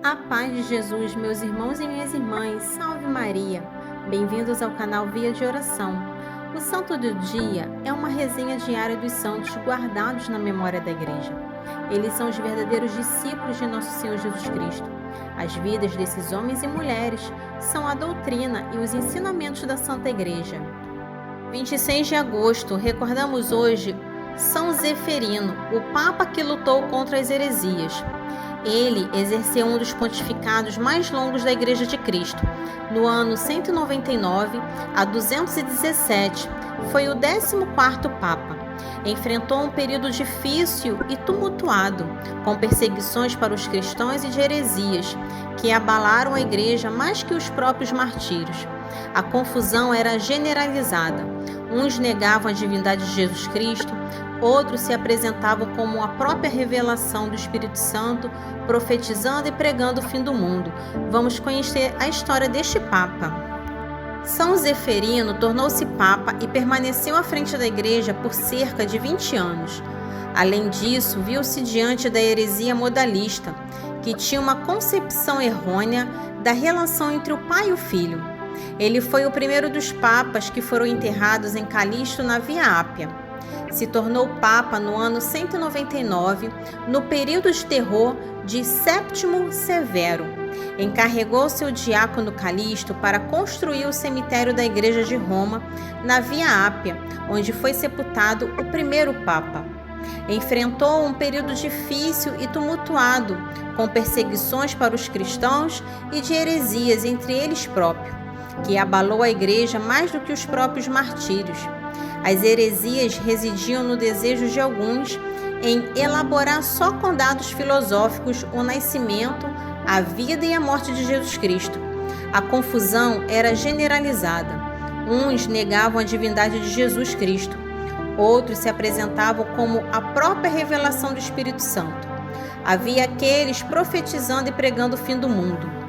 A paz de Jesus, meus irmãos e minhas irmãs, salve Maria! Bem-vindos ao canal Via de Oração. O Santo do Dia é uma resenha diária dos santos guardados na memória da Igreja. Eles são os verdadeiros discípulos de Nosso Senhor Jesus Cristo. As vidas desses homens e mulheres são a doutrina e os ensinamentos da Santa Igreja. 26 de agosto, recordamos hoje São Zeferino, o Papa que lutou contra as heresias. Ele exerceu um dos pontificados mais longos da Igreja de Cristo. No ano 199 a 217, foi o 14º Papa. Enfrentou um período difícil e tumultuado, com perseguições para os cristãos e de heresias, que abalaram a Igreja mais que os próprios martírios. A confusão era generalizada. Uns negavam a divindade de Jesus Cristo, outros se apresentavam como a própria revelação do Espírito Santo, profetizando e pregando o fim do mundo. Vamos conhecer a história deste Papa. São Zeferino tornou-se Papa e permaneceu à frente da Igreja por cerca de 20 anos. Além disso, viu-se diante da heresia modalista, que tinha uma concepção errônea da relação entre o Pai e o Filho. Ele foi o primeiro dos papas que foram enterrados em Calixto, na Via Ápia. Se tornou Papa no ano 199, no período de terror de Séptimo Severo. Encarregou seu diácono Calixto para construir o cemitério da Igreja de Roma, na Via Ápia, onde foi sepultado o primeiro Papa. Enfrentou um período difícil e tumultuado, com perseguições para os cristãos e de heresias entre eles próprios, que abalou a Igreja mais do que os próprios martírios. As heresias residiam no desejo de alguns em elaborar só com dados filosóficos o nascimento, a vida e a morte de Jesus Cristo. A confusão era generalizada. Uns negavam a divindade de Jesus Cristo, outros se apresentavam como a própria revelação do Espírito Santo. Havia aqueles profetizando e pregando o fim do mundo.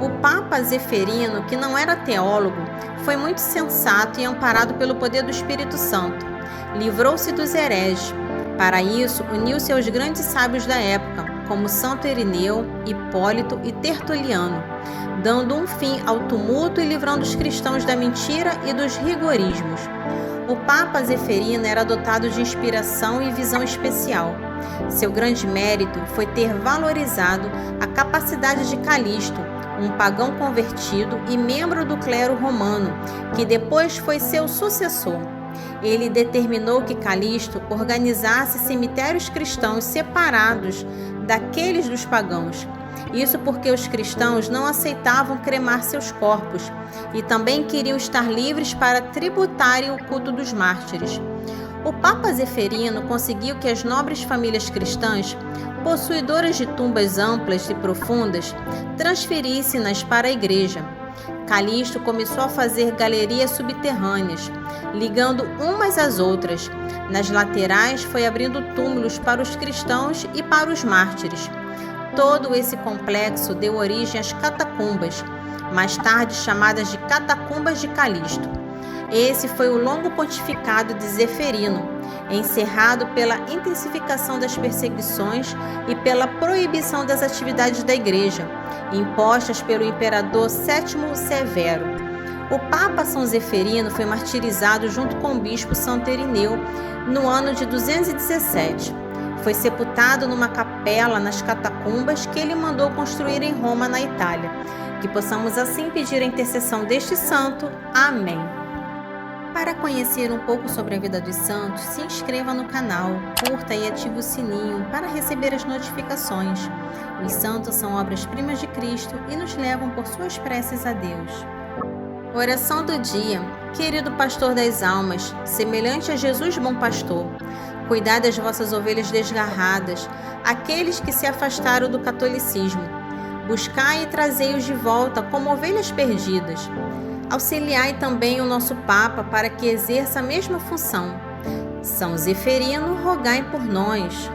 O Papa Zeferino, que não era teólogo, foi muito sensato e amparado pelo poder do Espírito Santo. Livrou-se dos hereges. Para isso, uniu-se aos grandes sábios da época, como Santo Irineu, Hipólito e Tertuliano, dando um fim ao tumulto e livrando os cristãos da mentira e dos rigorismos. O Papa Zeferino era dotado de inspiração e visão especial. Seu grande mérito foi ter valorizado a capacidade de Calixto, um pagão convertido e membro do clero romano, que depois foi seu sucessor. Ele determinou que Calixto organizasse cemitérios cristãos separados daqueles dos pagãos. Isso porque os cristãos não aceitavam cremar seus corpos e também queriam estar livres para tributarem o culto dos mártires. O Papa Zeferino conseguiu que as nobres famílias cristãs, possuidoras de tumbas amplas e profundas, transferissem-nas para a Igreja. Calixto começou a fazer galerias subterrâneas, ligando umas às outras. Nas laterais foi abrindo túmulos para os cristãos e para os mártires. Todo esse complexo deu origem às catacumbas, mais tarde chamadas de Catacumbas de Calixto. Esse foi o longo pontificado de Zeferino, encerrado pela intensificação das perseguições e pela proibição das atividades da Igreja, impostas pelo imperador Sétimo Severo. O Papa São Zeferino foi martirizado junto com o bispo Santo Irineu no ano de 217. Foi sepultado numa capela nas catacumbas que ele mandou construir em Roma, na Itália. Que possamos assim pedir a intercessão deste santo. Amém. Para conhecer um pouco sobre a vida dos santos, se inscreva no canal, curta e ative o sininho para receber as notificações. Os santos são obras-primas de Cristo e nos levam por suas preces a Deus. Oração do dia. Querido pastor das almas, semelhante a Jesus bom pastor, cuidai das vossas ovelhas desgarradas, aqueles que se afastaram do catolicismo. Buscai e trazei-os de volta como ovelhas perdidas. Auxiliai também o nosso Papa para que exerça a mesma função. São Zeferino, rogai por nós.